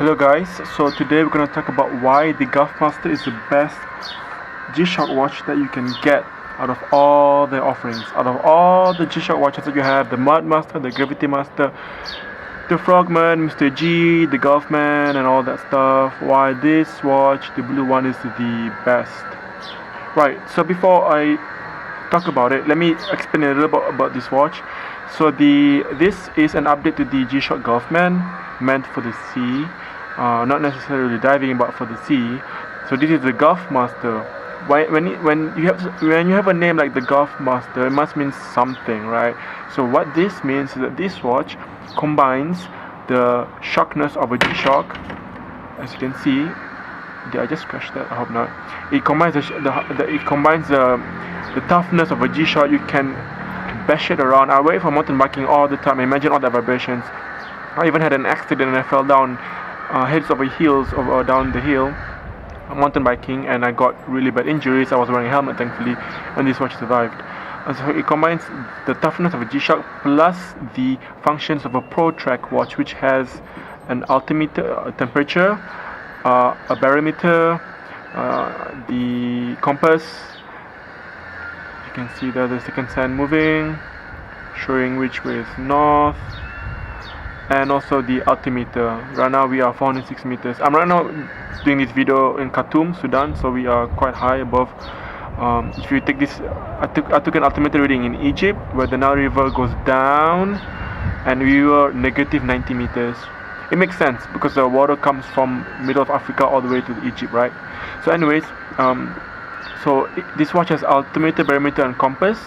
Hello guys, so today we're going to talk about why the Gulfmaster is the best G-Shock watch that you can get out of all the offerings. Out of all the G-Shock watches that you have, the Mudmaster, the Gravity Master, the Frogman, Mr. G, the Gulfman and all that stuff, why this watch, the blue one, is the best. Right, so before I talk about it, let me explain a little bit about this watch. So this is an update to the G-Shock Gulfman, meant for the sea, not necessarily diving, but for the sea. So this is the Gulfmaster. When you have a name like the Gulfmaster, it must mean something, right? So what this means is that this watch combines the shockness of a G-Shock, as you can see. Did I just scratch that? I hope not. It combines the toughness of a G-Shock. You can bash it around. I wait for mountain biking all the time. Imagine all the vibrations. I even had an accident and I fell down heads over heels down the hill mountain biking, and I got really bad injuries. I was wearing a helmet, thankfully, and this watch survived. And so it combines the toughness of a G-Shock plus the functions of a Pro Track watch, which has an altimeter, a temperature, a barometer, the compass. You can see that the second sand moving, showing which way is north, and also the altimeter. Right now we are 406 meters. I'm right now doing this video in Khartoum, Sudan, so we are quite high above. If you take this, I took an altimeter reading in Egypt, where the Nile River goes down, and we were negative 90 meters. It makes sense because the water comes from middle of Africa all the way to Egypt, right? So anyways, this watch has altimeter, barometer and compass.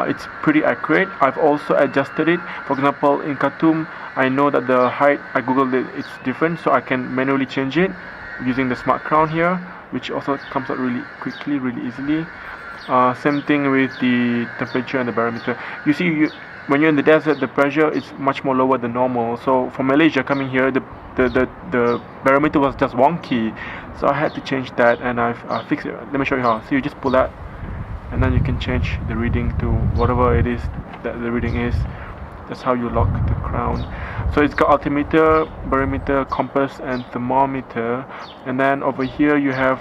It's pretty accurate. I've also adjusted it. For example, in Khartoum, I know that the height, I googled it, it's different, so I can manually change it using the smart crown here, which also comes out really quickly, really easily. Same thing with the temperature and the barometer. You see, when you're in the desert, the pressure is much more lower than normal. So for Malaysia coming here, the barometer was just wonky, so I had to change that, and I fixed it. Let me show you how. So you just pull that, and then you can change the reading to whatever it is that the reading is. That's how you lock the crown. So it's got altimeter, barometer, compass and thermometer. And then over here you have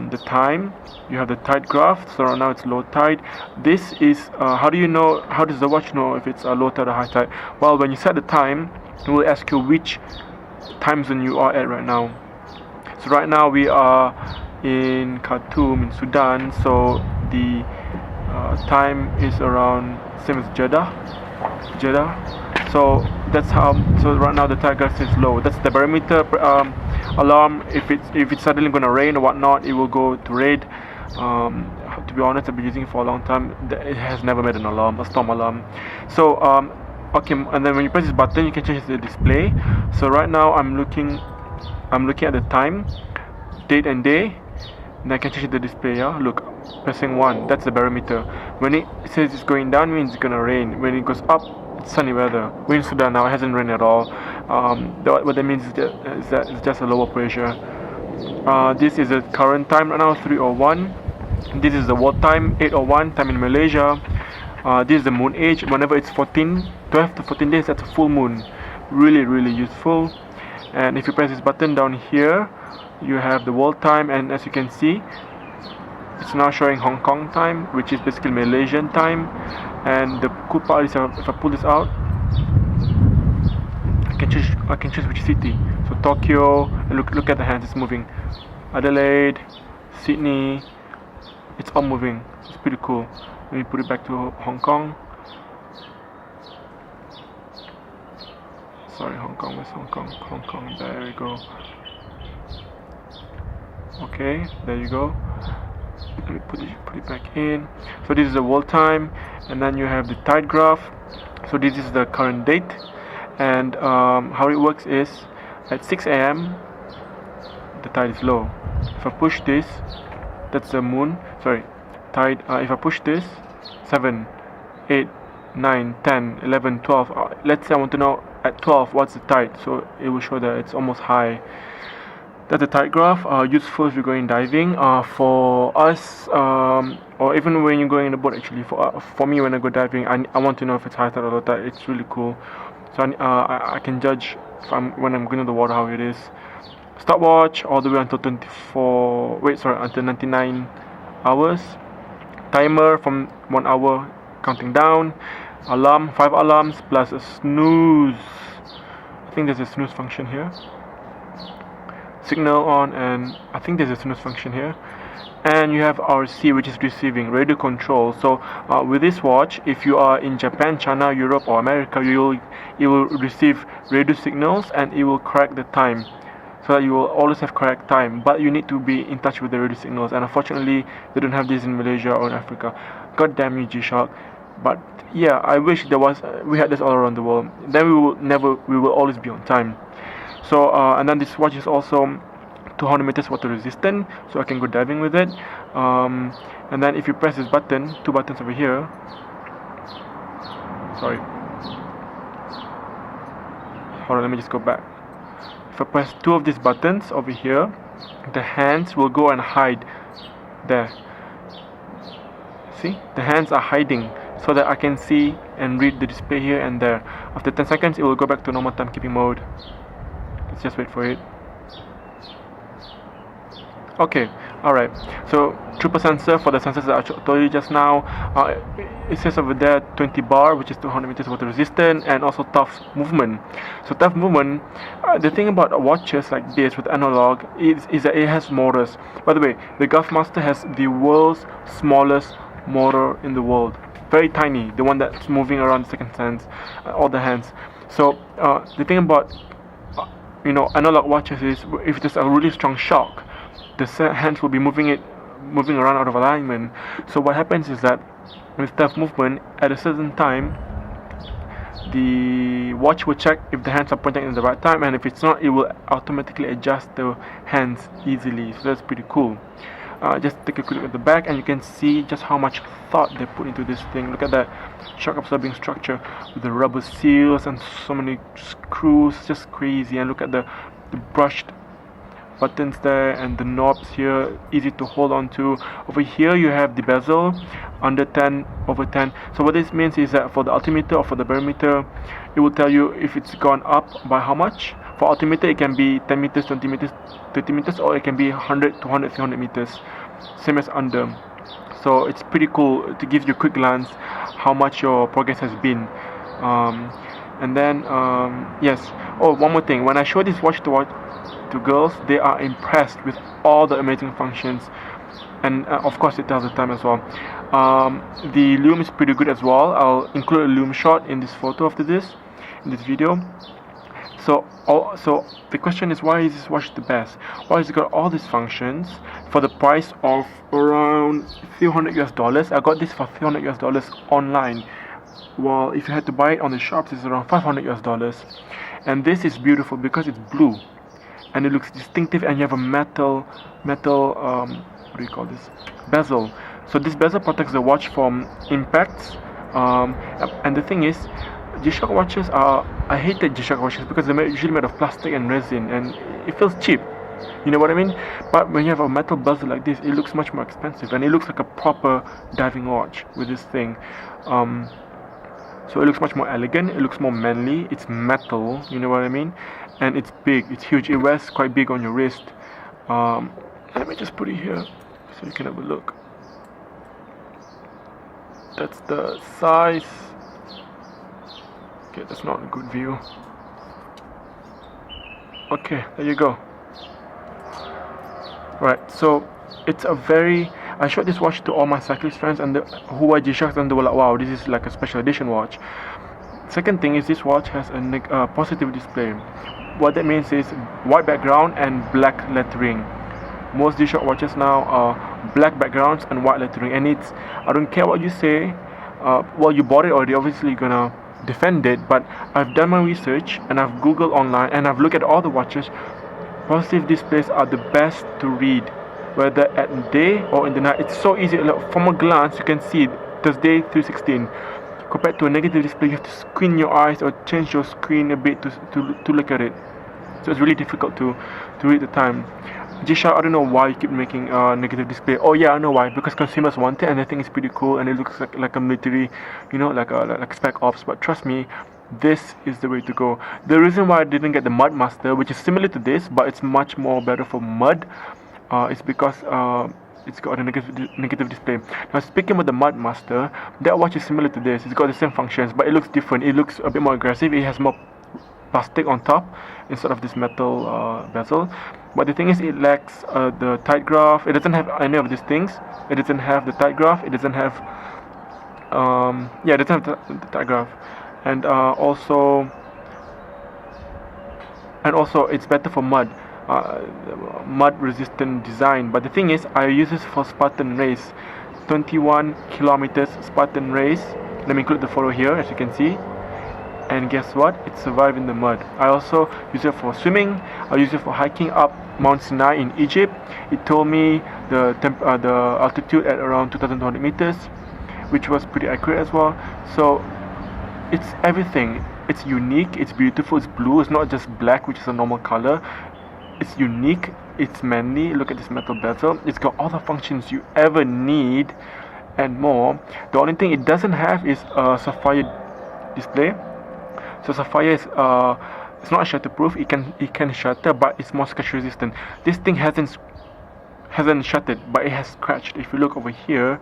the time. You have the tide graph. So right now it's low tide. This is how does the watch know if it's a low tide or high tide? Well, when you set the time, it will ask you which time zone you are at right now. So right now we are in Khartoum in Sudan, so the time is around same as Jeddah. So that's how. So right now the tide graph is low. That's the barometer alarm. If it's suddenly going to rain or whatnot, it will go to red. To be honest, I've been using it for a long time. It has never made an alarm, a storm alarm. So okay, and then when you press this button, you can change the display. So right now I'm looking at the time, date and day, and I can change the display. Yeah, look, pressing 1, that's the barometer. When it says it's going down, means it's gonna rain. When it goes up, it's sunny weather. We're in Sudan now, it hasn't rained at all. What that means is that it's just a lower pressure. This is the current time right now, 3:01. This is the world time, 8:01, time in Malaysia. This is the moon age. Whenever it's 12 to 14 days, that's a full moon. Really, really useful. And if you press this button down here, you have the world time, and as you can see, it's now showing Hong Kong time, which is basically Malaysian time. And the cool part is, if I pull this out, I can choose which city. So Tokyo, and look at the hands, it's moving. Adelaide, Sydney, it's all moving. It's pretty cool. Let me put it back to Hong Kong. Sorry, Hong Kong, where's Hong Kong? Hong Kong, there we go. Okay, there you go. Let me put it back in. So this is the world time, and then you have the tide graph. So this is the current date, and how it works is at 6 a.m. the tide is low. If I push this, that's the moon. Sorry, tide. If I push this, 7, 8, 9, 10, 11, 12. Let's say I want to know at 12 what's the tide. So it will show that it's almost high. That's a tide graph, useful if you're going diving. For us, or even when you're going in the boat, actually, for me when I go diving, I want to know if it's high tide or low tide. It's really cool. So I can judge when I'm going to the water, how it is. Stopwatch all the way until 99 hours. Timer from 1 hour counting down. Alarm, 5 alarms plus a snooze. I think there's a snooze function here. Signal on, and I think there's a snooze function here. And you have RC, which is receiving, radio control. So with this watch, if you are in Japan, China, Europe or America, you will receive radio signals and it will correct the time, so that you will always have correct time. But you need to be in touch with the radio signals, and unfortunately they don't have this in Malaysia or in Africa. God damn you, G-Shock. But yeah, I wish there was we had this all around the world. Then we will always be on time. So and then this watch is also 200 meters water resistant, so I can go diving with it. And then if you press this button, 2 buttons over here, sorry, hold on, let me just go back. If I press 2 of these buttons over here, the hands will go and hide there. See, the hands are hiding so that I can see and read the display here and there. After 10 seconds it will go back to normal timekeeping mode. Let's just wait for it. Okay, alright, so triple sensor for the sensors that I told you just now. It says over there 20 bar, which is 200 meters water resistant, and also tough movement. So tough movement, the thing about watches like this with analog is that it has motors. By the way, the Gulfmaster has the world's smallest motor in the world. Very tiny, the one that's moving around the second hands, all the hands. So the thing about analog watches is if there's a really strong shock, the hands will be moving around out of alignment. So what happens is that with tough movement, at a certain time, the watch will check if the hands are pointing in the right time, and if it's not, it will automatically adjust the hands easily. So that's pretty cool. Just take a quick look at the back and you can see just how much thought they put into this thing. Look at that shock absorbing structure with the rubber seals and so many screws, just crazy. And look at the brushed buttons there and the knobs here, easy to hold on to. Over here you have the bezel, under 10, over 10. So what this means is that for the altimeter or for the barometer, it will tell you if it's gone up by how much. For altimeter it can be 10 meters, 20 meters, 30 meters, or it can be 100, 200, 300 meters, same as under. So it's pretty cool to give you a quick glance how much your progress has been. And then yes, oh, one more thing, when I show this watch to girls, they are impressed with all the amazing functions, and of course it tells the time as well. The lume is pretty good as well. I'll include a lume shot in this photo after this, in this video. So the question is, why is this watch the best? Well, it's got all these functions for the price of around $300 US. I got this for $300 US online. Well, if you had to buy it on the shops, it's around $500 US. And this is beautiful because it's blue and it looks distinctive, and you have a metal what do you call this, bezel. So this bezel protects the watch from impacts, and the thing is, G-Shock watches I hated G-Shock watches because they're usually made of plastic and resin and it feels cheap, you know what I mean? But when you have a metal bezel like this, it looks much more expensive, and it looks like a proper diving watch with this thing. So it looks much more elegant, it looks more manly, it's metal, you know what I mean? And it's big, it's huge, it wears quite big on your wrist. Let me just put it here so you can have a look. That's the size. Okay, that's not a good view. Okay, there you go. Right, so it's a very... I showed this watch to all my cyclist friends and who are G-Shocks, and they were like, wow, this is like a special edition watch. Second thing is, this watch has a positive display. What that means is white background and black lettering. Most G-Shock watches now are black backgrounds and white lettering, and it's, I don't care what you say, well, you bought it already, obviously you're gonna defend it, but I've done my research and I've googled online and I've looked at all the watches. Positive displays are the best to read, whether at day or in the night. It's so easy, like, from a glance you can see Thursday 316. Compared to a negative display, you have to squint your eyes or change your screen a bit to look at it. So it's really difficult to read the time. G-Shock, I don't know why you keep making a negative display. Oh yeah, I know why. Because consumers want it and they think it's pretty cool and it looks like a military, you know, like Spec Ops. But trust me, this is the way to go. The reason why I didn't get the Mudmaster, which is similar to this but it's much more better for mud, is because it's got a negative display. Now speaking about the Mudmaster, that watch is similar to this. It's got the same functions, but it looks different. It looks a bit more aggressive. It has more plastic on top instead of this metal bezel. But the thing is, it lacks the tight graph. It doesn't have any of these things. It doesn't have the tight graph. It doesn't have it doesn't have the tight graph, and also it's better for mud. Mud resistant design. But the thing is, I use this for Spartan race, 21 kilometers Spartan race. Let me include the photo here, as you can see. And guess what? It survived in the mud. I also use it for swimming. I use it for hiking up Mount Sinai in Egypt. It told me the altitude at around 2,200 meters, which was pretty accurate as well. So it's everything. It's unique, it's beautiful, it's blue, it's not just black, which is a normal color. It's unique, it's manly. Look at this metal bezel. It's got all the functions you ever need and more. The only thing it doesn't have is a sapphire display. So sapphire is it's not shatterproof. It can shatter, but it's more scratch resistant. This thing hasn't shattered, but it has scratched. If you look over here,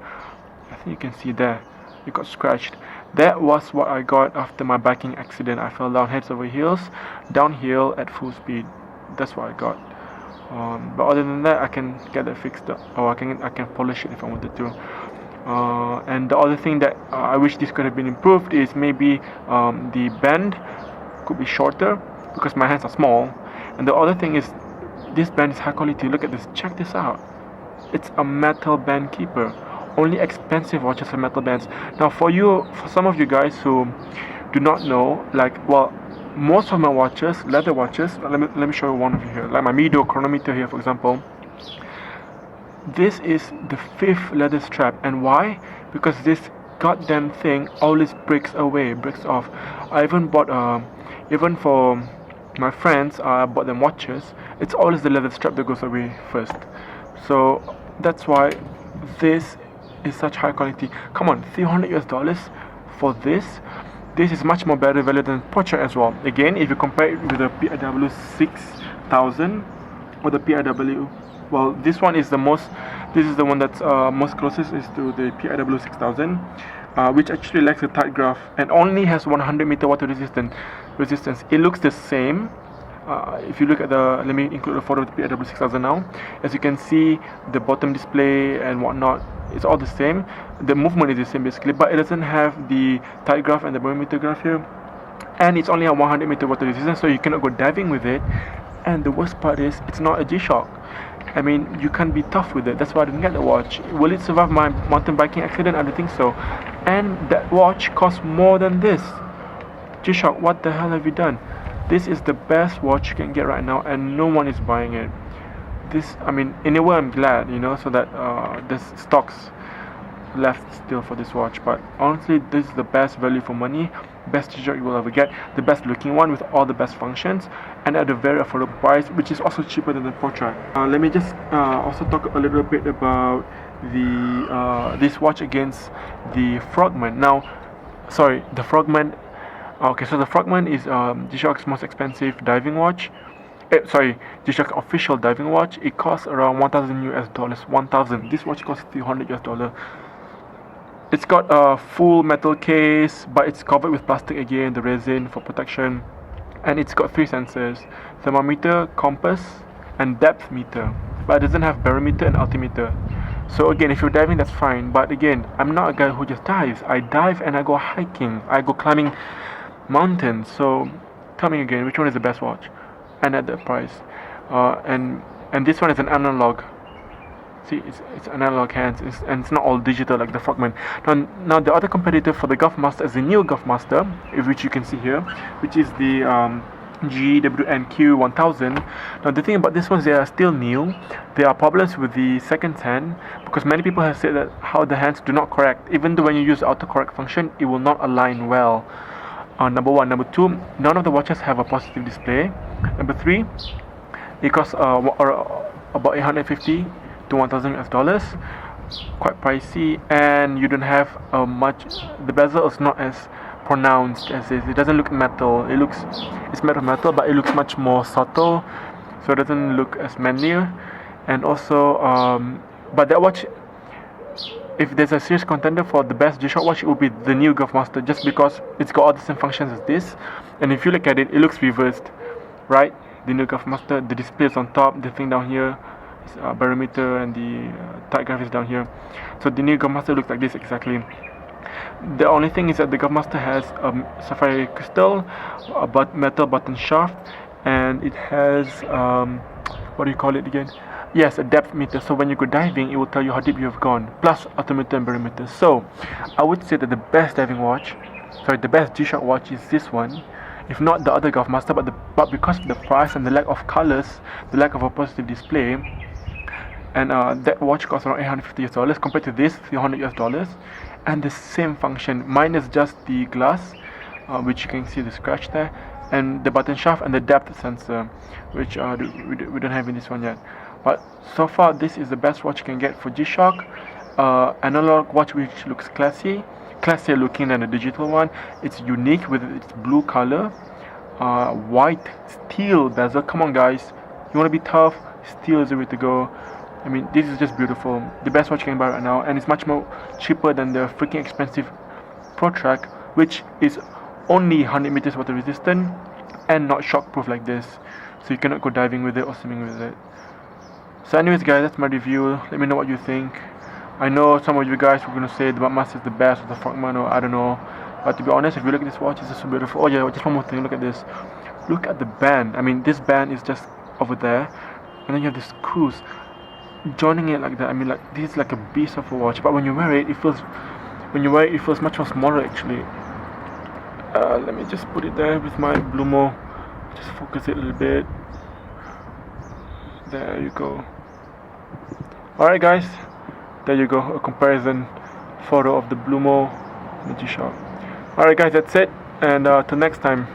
I think you can see there, it got scratched. That was what I got after my biking accident. I fell down heads over heels, downhill at full speed. That's what I got. But other than that, I can get that fixed up, or I can polish it if I wanted to. And the other thing that I wish this could have been improved is maybe the band could be shorter, because my hands are small. And the other thing is, this band is high quality. Look at this. Check this out. It's a metal band keeper. Only expensive watches have metal bands. Now for some of you guys who do not know, most of my watches, leather watches, let me show you one of you here, like my Mido chronometer here, for example. This is the 5th leather strap. And why? Because this goddamn thing always breaks off. I even bought even for my friends, I bought them watches. It's always the leather strap that goes away first. So that's why this is such high quality. Come on, $300 for this. This is much more better value than Porsche as well. Again, if you compare it with the PIW 6000 or the PIW, well, this one is the most. This is the one that's most closest is to the PIW 6000, which actually lacks a tight graph and only has 100 meter water resistance. It looks the same. If you look at let me include a photo of the PIW 6000 now. As you can see, the bottom display and whatnot, it's all the same. The movement is the same basically, but it doesn't have the tight graph and the barometer graph here. And it's only a 100 meter water resistance, so you cannot go diving with it. And the worst part is, it's not a G-Shock. I mean, you can't be tough with it. That's why I didn't get the watch. Will it survive my mountain biking accident? I don't think so. And that watch costs more than this. G-Shock, what the hell have you done? This is the best watch you can get right now, and no one is buying it. In a way, I'm glad, so that there's stocks left still for this watch. But honestly, this is the best value for money, best G-Shock you will ever get, the best looking one with all the best functions, and at a very affordable price, which is also cheaper than the Portra. Let me just also talk a little bit about this watch against the Frogman. The Frogman. Okay, so the Frogman is G-Shock's most expensive diving watch. G-Shock official diving watch. It costs around $1,000 US. 1,000. This watch costs $300 US. It's got a full metal case, but it's covered with plastic again, the resin for protection. And it's got 3 sensors: thermometer, compass, and depth meter. But it doesn't have barometer and altimeter. So again, if you're diving, that's fine. But again, I'm not a guy who just dives. I dive and I go hiking. I go climbing mountains. So tell me again, which one is the best watch? And at that price. And this one is an analog. See, it's analog hands, and it's not all digital like the Frogman. Now the other competitor for the Gulfmaster is the new Gulfmaster, which you can see here, which is the GWNQ 1000. Now the thing about this one is they are still new. There are problems with the second hand, because many people have said that how the hands do not correct. Even though when you use the autocorrect function, it will not align well. Number 1. Number 2, none of the watches have a positive display. Number 3, it costs about $850 to $1,000 US, quite pricey, and you don't have much. The bezel is not as pronounced as this. It doesn't look metal. It's made of metal, but it looks much more subtle, so it doesn't look as manly. And also, but that watch, if there's a serious contender for the best G-Shock watch, it will be the new Gulfmaster, just because it's got all the same functions as this. And if you look at it, it looks reversed, right? The new Gulfmaster, the display is on top, the thing down here, barometer, and the tide graph is down here. So the new Gulfmaster looks like this exactly. The only thing is that the Gulfmaster has sapphire crystal, a metal button shaft, and it has what do you call it again? Yes, a depth meter. So when you go diving, it will tell you how deep you have gone, plus altimeter and barometer. So I would say that the best diving watch, the best G-Shock watch is this one. If not the other Gulfmaster, but because of the price and the lack of colors, the lack of a positive display, and that watch costs around $850 compared to this $300, and the same function minus just the glass, which you can see the scratch there, and the button shaft and the depth sensor, which we don't have in this one yet. But so far, this is the best watch you can get for G-Shock. Analog watch which looks classier looking than the digital one. It's unique with its blue color, white steel bezel. Come on guys, you want to be tough, steel is the way to go. I mean, this is just beautiful. The best watch you can buy right now, and it's much more cheaper than the freaking expensive ProTrack, which is only 100 meters water resistant and not shock proof like this, so you cannot go diving with it or swimming with it. So anyways guys, that's my review. Let me know what you think. I know some of you guys were going to say the Gulfmaster is the best, or the Frogman, or I don't know, but to be honest, if you look at this watch, it's just so beautiful. Oh yeah, just one more thing, look at this. Look at the band. I mean, this band is just over there, and then you have this screws joining it like that. I mean, like, this is like a beast of a watch, but when you wear it, it feels much more smaller actually. Let me just put it there with my Blumo, just focus it a little bit. There you go. Alright guys, there you go, a comparison photo of the Blumo and the G-Shock. Alright guys, that's it, and till next time.